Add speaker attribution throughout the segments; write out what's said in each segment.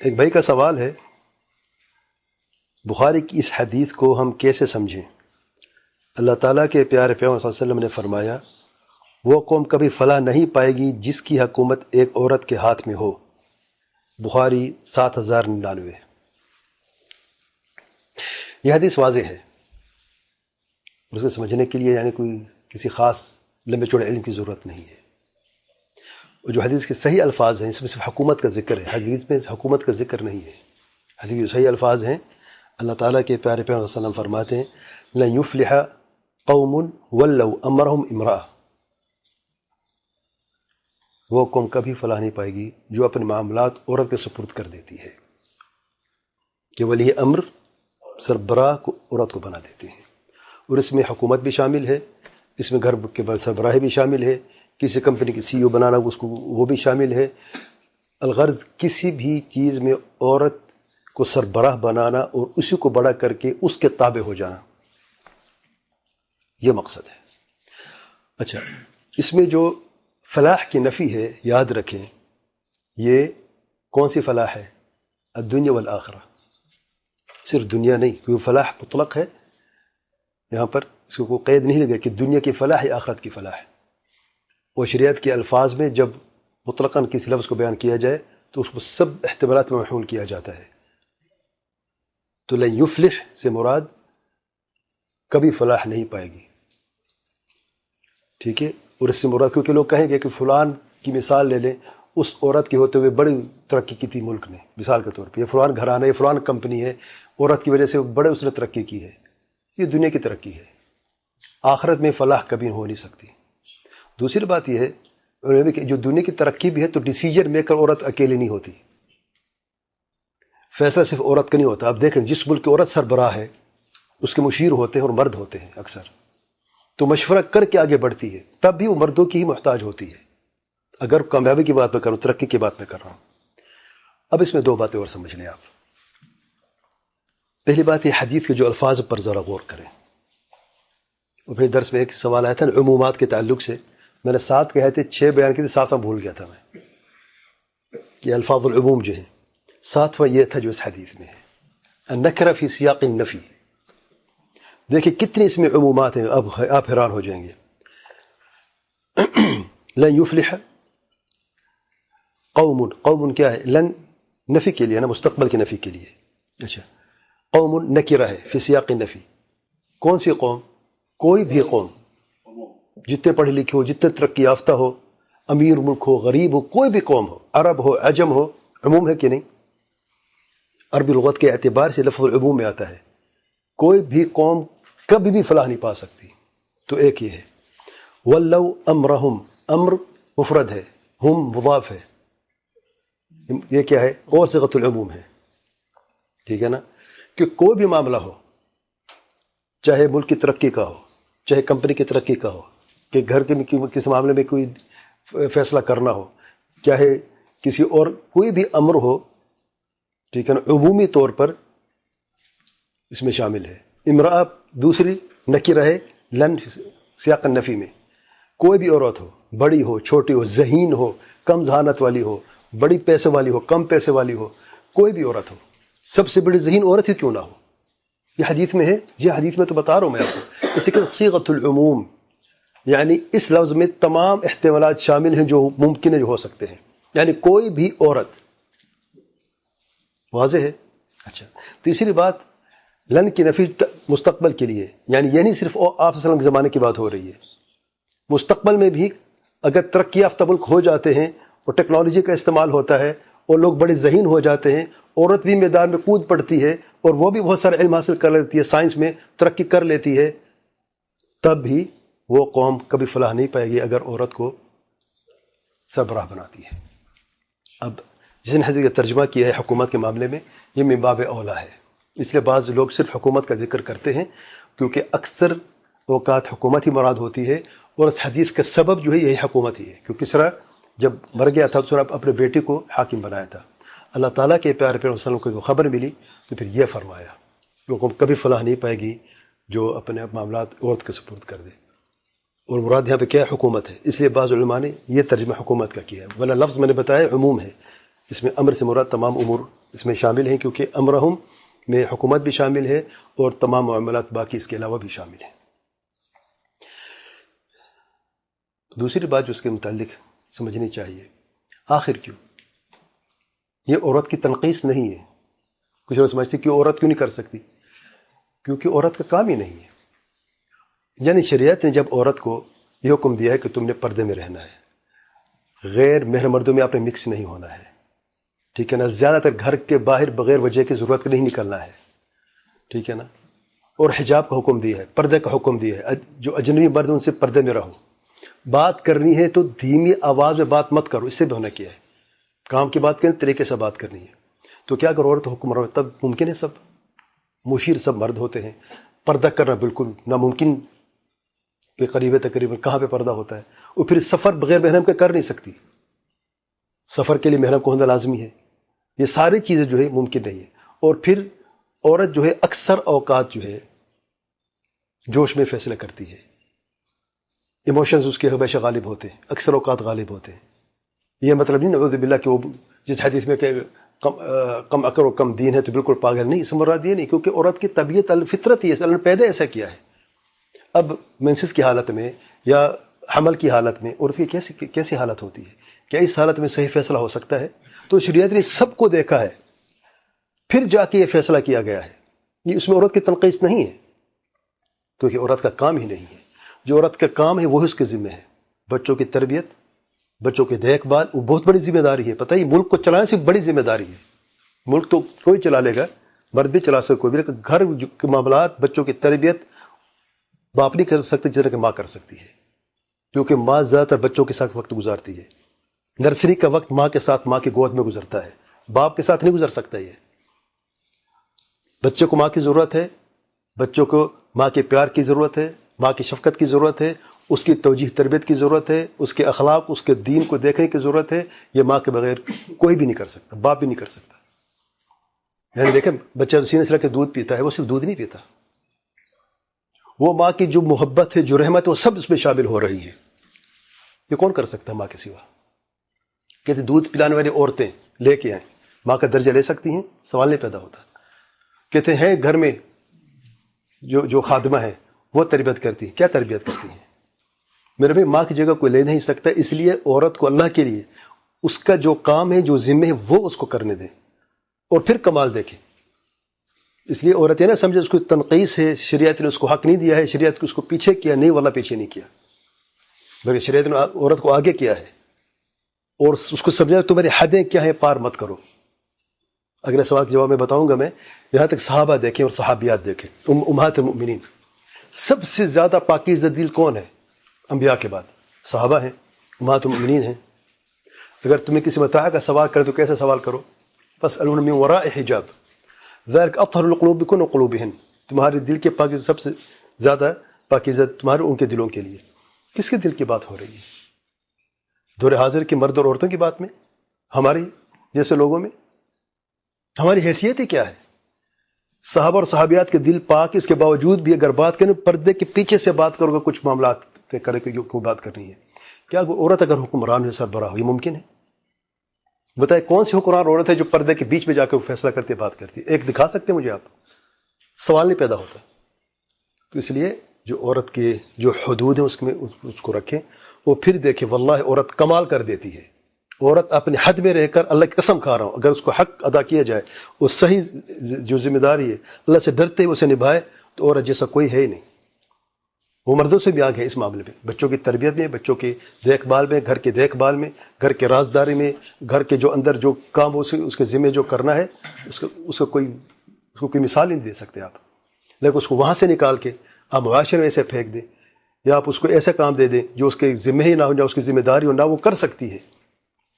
Speaker 1: ایک بھائی کا سوال ہے، بخاری کی اس حدیث کو ہم کیسے سمجھیں؟ اللہ تعالیٰ کے پیارے پیغمبر صلی اللہ علیہ وسلم نے فرمایا وہ قوم کبھی فلاح نہیں پائے گی جس کی حکومت ایک عورت کے ہاتھ میں ہو۔ بخاری 7099۔ یہ حدیث واضح ہے، اس کو سمجھنے کے لیے یعنی کوئی کسی خاص لمبے چوڑے علم کی ضرورت نہیں ہے۔ اور جو حدیث کے صحیح الفاظ ہیں اس میں صرف حکومت کا ذکر ہے، حدیث میں حکومت کا ذکر نہیں ہے۔ حدیث جو صحیح الفاظ ہیں، اللہ تعالیٰ کے پیارے پیغمبر صلی اللہ علیہ وسلم فرماتے ہیں لن یفلح قوم ولوا امرهم امرأة، وہ قوم کبھی فلاح نہیں پائے گی جو اپنے معاملات عورت کے سپرد کر دیتی ہے، کہ ولی امر سربراہ کو عورت کو بنا دیتے ہیں۔ اور اس میں حکومت بھی شامل ہے، اس میں گھر کے سربراہ بھی شامل ہے، کسی کمپنی کی سی او بنانا اس کو وہ بھی شامل ہے۔ الغرض کسی بھی چیز میں عورت کو سربراہ بنانا اور اسی کو بڑا کر کے اس کے تابع ہو جانا، یہ مقصد ہے۔ اچھا، اس میں جو فلاح کی نفی ہے یاد رکھیں، یہ کون سی فلاح ہے؟ الدنیا والآخرہ، صرف دنیا نہیں، کیونکہ فلاح مطلق ہے، یہاں پر اس کو کوئی قید نہیں لگا کہ دنیا کی فلاح یا آخرت کی فلاح ہے۔ اور شریعت کے الفاظ میں جب مطلقاً کسی لفظ کو بیان کیا جائے تو اس کو سب احتمالات میں محمول کیا جاتا ہے۔ تو لن یفلح سے مراد کبھی فلاح نہیں پائے گی، ٹھیک ہے؟ اور اس سے مراد کیونکہ لوگ کہیں گے کہ فلان کی مثال لے لیں، اس عورت کے ہوتے ہوئے بڑی ترقی کی تھی ملک نے، مثال کے طور پہ یہ فلان گھرانہ ہے، یہ فلان کمپنی ہے، عورت کی وجہ سے بڑے اس نے ترقی کی ہے۔ یہ دنیا کی ترقی ہے، آخرت میں فلاح کبھی ہو نہیں سکتی۔ دوسری بات یہ ہے کہ جو دنیا کی ترقی بھی ہے تو ڈیسیجن میکر عورت اکیلی نہیں ہوتی، فیصلہ صرف عورت کا نہیں ہوتا۔ آپ دیکھیں جس ملک کی عورت سربراہ ہے اس کے مشیر ہوتے ہیں اور مرد ہوتے ہیں اکثر، تو مشورہ کر کے آگے بڑھتی ہے، تب بھی وہ مردوں کی ہی محتاج ہوتی ہے۔ اگر کامیابی کی بات میں کروں، ترقی کی بات میں کر رہا ہوں۔ اب اس میں دو باتیں اور سمجھ لیں آپ۔ پہلی بات یہ حدیث کے جو الفاظ پر ذرا غور کریں۔ اور پھر درس میں ایک سوال آیا تھا نا عمومات کے تعلق سے، میں نے 7 کہے تھے، 6 بیان کیے تھے، 7واں بھول گیا تھا میں کہ الفاظ العموم جو ہیں، 7واں یہ تھا جو اس حدیث میں ہے، النکرہ فی سیاق النفی۔ دیکھیں کتنی اس میں عمومات ہیں، اب آپ حیران ہو جائیں گے۔ لن یفلح قوم، قوم کیا ہے؟ لن نفی کے لیے نا، مستقبل کی نفی کے لیے۔ اچھا، قوم نکرہ ہے فی سیاق النفی، کون سی قوم؟ کوئی بھی قوم، جتنے پڑھے لکھے ہو، جتنے ترقی یافتہ ہو، امیر ملک ہو، غریب ہو، کوئی بھی قوم ہو، عرب ہو، عجم ہو، عموم ہے کہ نہیں؟ عربی لغت کے اعتبار سے لفظ العموم میں آتا ہے۔ کوئی بھی قوم کبھی بھی فلاح نہیں پا سکتی۔ تو ایک یہ ہے ولو امرہم، امر مفرد ہے، ہم مضاف ہے، یہ کیا ہے؟ اور صیغۃ العموم ہے، ٹھیک ہے نا؟ کہ کوئی بھی معاملہ ہو، چاہے ملک کی ترقی کا ہو، چاہے کمپنی کی ترقی کا ہو، کہ گھر کے کسی معاملے میں کوئی فیصلہ کرنا ہو، چاہے کسی اور کوئی بھی امر ہو، ٹھیک ہے نا، عمومی طور پر اس میں شامل ہے۔ امرأہ دوسری نکرہ ہے لن سیاق النفی میں، کوئی بھی عورت ہو، بڑی ہو، چھوٹی ہو، ذہین ہو، کم ذہانت والی ہو، بڑی پیسے والی ہو، کم پیسے والی ہو، کوئی بھی عورت ہو، سب سے بڑی ذہین عورت ہی کیوں نہ ہو، یہ حدیث میں ہے۔ یہ حدیث میں تو بتا رہا ہوں میں آپ کو، اسی کے صیغۃ العموم، یعنی اس لفظ میں تمام احتمالات شامل ہیں جو ممکن ہے، جو ہو سکتے ہیں، یعنی کوئی بھی عورت۔ واضح ہے؟ اچھا، تیسری بات لن کی نفی مستقبل کے لیے، یعنی یہ نہیں صرف آپ صلی اللہ علیہ وسلم کے زمانے کی بات ہو رہی ہے، مستقبل میں بھی اگر ترقی یافتہ ملک ہو جاتے ہیں اور ٹیکنالوجی کا استعمال ہوتا ہے اور لوگ بڑے ذہین ہو جاتے ہیں، عورت بھی میدان میں کود پڑتی ہے اور وہ بھی بہت سارا علم حاصل کر لیتی ہے، سائنس میں ترقی کر لیتی ہے، تب بھی وہ قوم کبھی فلاح نہیں پائے گی اگر عورت کو سربراہ بناتی ہے۔ اب جس نے حدیث کا ترجمہ کیا ہے حکومت کے معاملے میں، یہ من باب اولا ہے، اس لیے بعض لوگ صرف حکومت کا ذکر کرتے ہیں، کیونکہ اکثر اوقات حکومت ہی مراد ہوتی ہے، اور اس حدیث کا سبب جو ہے یہی حکومت ہی ہے، کیونکہ کسریٰ جب مر گیا تھا تو اپنے بیٹے کو حاکم بنایا تھا، اللہ تعالیٰ کے پیارے پیغمبر صلی اللہ علیہ وسلم کو خبر ملی تو پھر یہ فرمایا لوگوں کبھی فلاح نہیں پائے گی جو اپنے معاملات عورت کے سپرد کر دے، اور مراد یہاں پہ کیا حکومت ہے، اس لیے بعض علماء نے یہ ترجمہ حکومت کا کیا ہے، ورنہ لفظ میں نے بتایا عموم ہے، اس میں امر سے مراد تمام امور اس میں شامل ہیں، کیونکہ امرہم میں حکومت بھی شامل ہے اور تمام معاملات باقی اس کے علاوہ بھی شامل ہیں۔ دوسری بات جو اس کے متعلق سمجھنی چاہیے، آخر کیوں یہ عورت کی تنقیص نہیں ہے۔ کچھ لوگ سمجھتے کہ عورت کیوں نہیں کر سکتی، کیونکہ عورت کا کام ہی نہیں ہے۔ یعنی شریعت نے جب عورت کو یہ حکم دیا ہے کہ تم نے پردے میں رہنا ہے، غیر مہر مردوں میں آپ نے مکس نہیں ہونا ہے، ٹھیک ہے نا، زیادہ تر گھر کے باہر بغیر وجہ کی ضرورت کے نہیں نکلنا ہے، ٹھیک ہے نا، اور حجاب کا حکم دیا ہے، پردے کا حکم دیا ہے، جو اجنبی مرد ان سے پردے میں رہو، بات کرنی ہے تو دھیمی آواز میں بات مت کرو، اس سے بھی ہونا کیا ہے، کام کی بات کریں طریقے سے بات کرنی ہے۔ تو کیا اگر عورت حکمران ہو تب ممکن ہے سب مشیر سب مرد ہوتے ہیں، پردہ کرنا بالکل ناممکن کے قریب ہے، تقریباً کہاں پہ پردہ ہوتا ہے، اور پھر سفر بغیر محرم کے کر نہیں سکتی، سفر کے لیے محرم کو ہونا لازمی ہے، یہ ساری چیزیں جو ہے ممکن نہیں ہے۔ اور پھر عورت جو ہے اکثر اوقات جو ہے جوش میں فیصلہ کرتی ہے، ایموشنز اس کے ہمیشہ غالب ہوتے ہیں، اکثر اوقات غالب ہوتے ہیں۔ یہ مطلب نہیں نعوذ باللہ کہ وہ جس حدیث میں کہ کم عقل و کم دین ہے تو بالکل پاگل نہیں، اس مراد یہ نہیں، کیونکہ عورت کی طبیعت الفطرت ہی ہے، اللہ نے پیدا ایسا کیا ہے۔ اب مینسس کی حالت میں یا حمل کی حالت میں عورت کی کیسی حالت ہوتی ہے، کیا اس حالت میں صحیح فیصلہ ہو سکتا ہے؟ تو شریعت نے سب کو دیکھا ہے، پھر جا کے یہ فیصلہ کیا گیا ہے، یہ اس میں عورت کی تنقیص نہیں ہے، کیونکہ عورت کا کام ہی نہیں ہے۔ جو عورت کا کام ہے وہی اس کے ذمہ ہے، بچوں کی تربیت، بچوں کی دیکھ بھال، وہ بہت بڑی ذمہ داری ہے، پتہ ہی ملک کو چلانے سے بڑی ذمہ داری ہے۔ ملک تو کوئی چلا لے گا، مرد بھی چلا سکے کوئی بھی، لیکن گھر کے معاملات، بچوں کی تربیت باپ نہیں کر سکتے جس طرح کہ ماں کر سکتی ہے، کیونکہ ماں زیادہ تر بچوں کے ساتھ وقت گزارتی ہے، نرسری کا وقت ماں کے ساتھ، ماں کی گود میں گزرتا ہے، باپ کے ساتھ نہیں گزر سکتا۔ یہ بچے کو ماں کی ضرورت ہے، بچوں کو ماں کے پیار کی ضرورت ہے، ماں کی شفقت کی ضرورت ہے، اس کی توجیہ تربیت کی ضرورت ہے، اس کے اخلاق، اس کے دین کو دیکھنے کی ضرورت ہے۔ یہ ماں کے بغیر کوئی بھی نہیں کر سکتا، باپ بھی نہیں کر سکتا۔ یعنی دیکھیں بچہ سینے سے رکھ کے دودھ پیتا ہے، وہ صرف دودھ نہیں پیتا، وہ ماں کی جو محبت ہے، جو رحمت ہے، وہ سب اس میں شامل ہو رہی ہے۔ یہ کون کر سکتا ہے ماں کے سوا؟ کہتے دودھ پلانے والی عورتیں لے کے آئیں، ماں کا درجہ لے سکتی ہیں؟ سوال نہیں پیدا ہوتا۔ کہتے ہیں گھر میں جو خادمہ ہے وہ تربیت کرتی ہیں، کیا تربیت کرتی ہیں؟ میرے بھائی ماں کی جگہ کوئی لے نہیں سکتا، اس لیے عورت کو اللہ کے لیے اس کا جو کام ہے، جو ذمہ ہے، وہ اس کو کرنے دیں اور پھر کمال دیکھیں۔ اس لیے عورت یہ نہ سمجھے اس کو تنقیص ہے، شریعت نے اس کو حق نہیں دیا ہے، شریعت کو اس کو پیچھے کیا، نہیں واللہ پیچھے نہیں کیا، بلکہ شریعت نے عورت کو آگے کیا ہے اور اس کو سمجھا تمہاری حدیں کیا ہیں، پار مت کرو۔ اگلے سوال کا جواب میں بتاؤں گا، میں یہاں تک صحابہ دیکھیں اور صحابیات دیکھیں، امہات المؤمنین، سب سے زیادہ پاکیزہ دل کون ہے انبیاء کے بعد؟ صحابہ ہیں، امہات المؤمنین ہیں۔ اگر تمہیں کسی متاع کا سوال کرے تو کیسے سوال کرو؟ فاسألون من وراء حجاب ذلك اطہر لقلوبکم وقلوبہن، تمہارے دل کے پاکیزہ سب سے زیادہ پاکیزہ تمہارے ان کے دلوں کے لیے۔ کس کے دل کی بات ہو رہی ہے؟ دور حاضر کے مرد اور عورتوں کی بات میں، ہماری جیسے لوگوں میں؟ ہماری حیثیت ہی کیا ہے؟ صحابہ اور صحابیات کے دل پاک، اس کے باوجود بھی اگر بات کریں پردے کے پیچھے سے بات کرو گے، کچھ معاملات طے کرے کہ کیوں بات کرنی ہے۔ کیا عورت اگر حکمران ہے، سربراہ ہو، یہ ممکن ہے؟ بتائیں کون سی حکمران عورت ہے جو پردے کے بیچ میں جا کے فیصلہ کرتے بات کرتی ہے؟ ایک دکھا سکتے مجھے آپ؟ سوال نہیں پیدا ہوتا۔ تو اس لیے جو عورت کے جو حدود ہیں اس میں اس کو رکھیں اور پھر دیکھیں، واللہ عورت کمال کر دیتی ہے۔ عورت اپنے حد میں رہ کر، اللہ کی قسم کھا رہا ہوں، اگر اس کو حق ادا کیا جائے، وہ صحیح جو ذمہ داری ہے اللہ سے ڈرتے ہوئے اسے نبھائے، تو عورت جیسا کوئی ہے ہی نہیں۔ وہ مردوں سے بھی آگے ہے اس معاملے میں، بچوں کی تربیت میں، بچوں کی دیکھ بھال میں، گھر کی دیکھ بھال میں، گھر کے رازداری میں، گھر کے جو اندر جو کام اس کے ذمہ جو کرنا ہے، اس کو کوئی مثال نہیں دے سکتے آپ۔ لیکن اس کو وہاں سے نکال کے آپ معاشرے میں ایسے پھینک دیں، یا آپ اس کو ایسا کام دے دیں جو اس کے ذمہ ہی نہ ہو، نہ اس کی ذمہ داری ہو، نہ وہ کر سکتی ہے،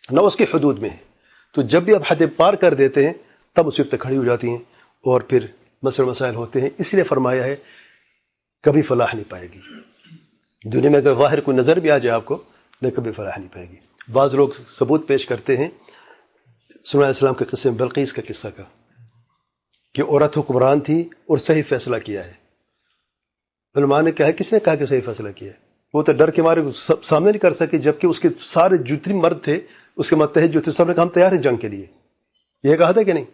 Speaker 1: نہ اس کی حدود میں ہے۔ تو جب بھی آپ حد پار کر دیتے ہیں تب مصیبتیں کھڑی ہو جاتی ہیں اور پھر مسائل ہوتے ہیں۔ اس لیے فرمایا ہے کبھی فلاح نہیں پائے گی دنیا میں، اگر ظاہر کوئی نظر بھی آ جائے آپ کو، لیکن کبھی فلاح نہیں پائے گی۔ بعض لوگ ثبوت پیش کرتے ہیں سلیمان علیہ السلام کے قصے میں، بلقیس کا قصہ کا، کہ عورت حکمران تھی اور صحیح فیصلہ کیا ہے۔ علماء نے کہا ہے کس نے کہا کہ صحیح فیصلہ کیا ہے؟ وہ تو ڈر کے مارے سامنے نہیں کر سکے، جبکہ اس کے سارے جتنے مرد تھے، اس کے متحد جو تھے، سب نے کہا ہم تیار ہیں جنگ کے لیے۔ یہ کہا تھا کہ نہیں؟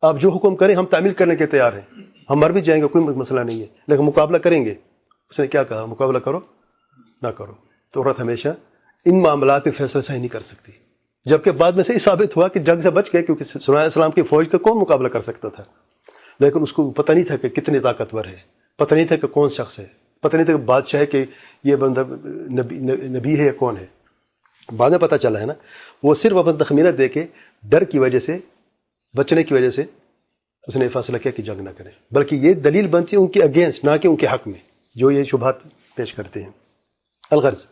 Speaker 1: آپ جو حکم کریں ہم تعمیل کرنے کے تیار ہیں، ہم مر بھی جائیں گے کوئی مسئلہ نہیں ہے، لیکن مقابلہ کریں گے۔ اس نے کیا کہا؟ مقابلہ کرو نہ کرو۔ تو عورت ہمیشہ ان معاملات پہ فیصلہ صحیح نہیں کر سکتی، جبکہ بعد میں سے یہ ثابت ہوا کہ جنگ سے بچ گئے، کیونکہ سلیمان علیہ السلام کی فوج کا کون مقابلہ کر سکتا تھا؟ لیکن اس کو پتہ نہیں تھا کہ کتنے طاقتور ہے، پتہ نہیں تھا کہ کون شخص ہے، پتہ نہیں تھا کہ بادشاہ ہے کہ یہ بندہ نبی ہے یا کون ہے۔ بعد میں پتہ چلا ہے نا، وہ صرف اپنا تخمینہ دے کے ڈر کی وجہ سے، بچنے کی وجہ سے اس نے فیصلہ کیا کہ جنگ نہ کرے، بلکہ یہ دلیل بنتی ہے ان کے اگینسٹ، نہ کہ ان کے حق میں جو یہ شبہات پیش کرتے ہیں۔ الغرض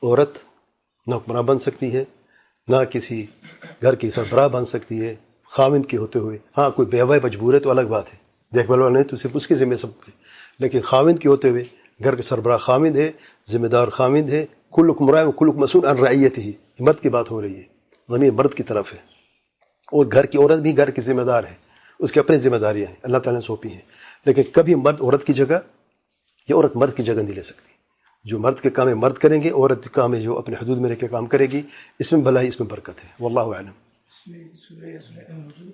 Speaker 1: عورت نہ حکمراں بن سکتی ہے، نہ کسی گھر کی سربراہ بن سکتی ہے خاوند کے ہوتے ہوئے۔ ہاں کوئی بیوہ مجبور ہے تو الگ بات ہے، دیکھ بھال والا نہیں تو صرف اس کے ذمہ سب، لیکن خاوند کے ہوتے ہوئے گھر کے سربراہ خاوند ہے، ذمہ دار خاوند ہے، کلکم راع و کلکم مسئول عن رعیتہ، یہ مرد کی بات ہو رہی ہے، ضمیر مرد کی طرف ہے، اور گھر کی عورت بھی گھر کی ذمہ دار ہے، اس کی اپنی ذمہ داریاں ہیں اللہ تعالیٰ نے سونپی ہیں، لیکن کبھی مرد عورت کی جگہ یا عورت مرد کی جگہ نہیں لے سکتی۔ جو مرد کے کام ہے مرد کریں گے، عورت کے کام ہے جو اپنے حدود میں رہ کے کام کرے گی، اس میں بھلائی، اس میں برکت ہے، واللہ اعلم۔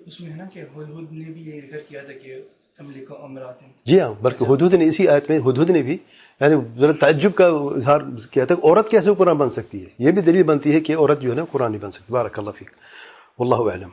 Speaker 2: اس میں ہے نا کہ ہدہد نے بھی یہ ذکر کیا تھا کہ تملک امرات،
Speaker 1: جی ہاں، بلکہ ہدہد نے اسی آیت میں، ہدہد نے بھی یعنی ذرا تعجب کا اظہار کیا تھا کہ عورت کیسے قرآن بن سکتی ہے، یہ بھی دلیل بنتی ہے کہ عورت جو ہے نا قرآن نہیں بن سکتی۔ بارک اللہ فیک، واللہ اعلم۔